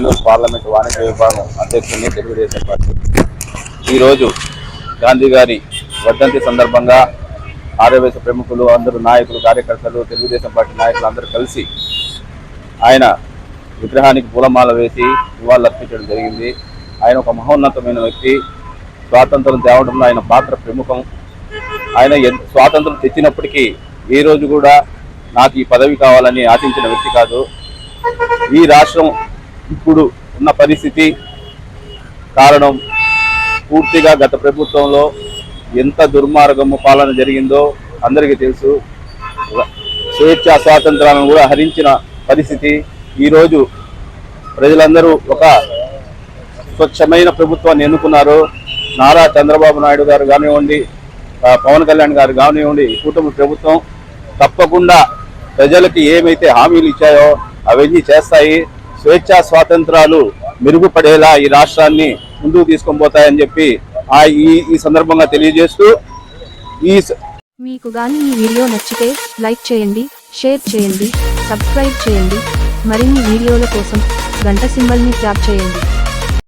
Nellore parliament వాణిజ్య విభాగం అధ్యక్షుడిని తెలుగుదేశం పార్టీ. ఈరోజు గాంధీ గారి వర్ధంతి సందర్భంగా ఆర్యవేశ ప్రముఖులు, అందరూ నాయకులు, కార్యకర్తలు, తెలుగుదేశం పార్టీ నాయకులు అందరూ కలిసి ఆయన విగ్రహానికి పూలమాల వేసి నివాళులర్పించడం జరిగింది. ఆయన ఒక మహోన్నతమైన వ్యక్తి. స్వాతంత్రం తేవడంలో ఆయన పాత్ర ప్రముఖం. ఆయన స్వాతంత్రం తెచ్చినప్పటికీ ఏ రోజు కూడా నాకు ఈ పదవి కావాలని ఆశించిన వ్యక్తి కాదు. ఈ రాష్ట్రం ఇప్పుడు ఉన్న పరిస్థితి కారణం పూర్తిగా గత ప్రభుత్వంలో ఎంత దుర్మార్గము పాలన జరిగిందో అందరికీ తెలుసు. స్వేచ్ఛా స్వాతంత్రాలను కూడా హరించిన పరిస్థితి. ఈరోజు ప్రజలందరూ ఒక స్వచ్ఛమైన ప్రభుత్వాన్ని ఎన్నుకున్నారు. నారా చంద్రబాబు నాయుడు గారు కానివ్వండి, పవన్ కళ్యాణ్ గారు కానివ్వండి, కూటమి ప్రభుత్వం తప్పకుండా ప్రజలకి ఏమైతే హామీలు ఇచ్చాయో అవన్నీ చేస్తాయి. స్వేచ్ఛా స్వాతంత్రాలు మెరుగుపడేలా ఈ రాష్ట్రాన్ని ముందుకు తీసుకొని పోతాయని చెప్పి ఈ సందర్భంగా తెలియజేస్తూ మీకు గాని ఈ వీడియో నచ్చితే లైక్ చేయండి, షేర్ చేయండి, సబ్స్క్రైబ్ చేయండి. మరిన్ని వీడియోల కోసం గంట సింబల్ని ట్యాప్ చేయండి.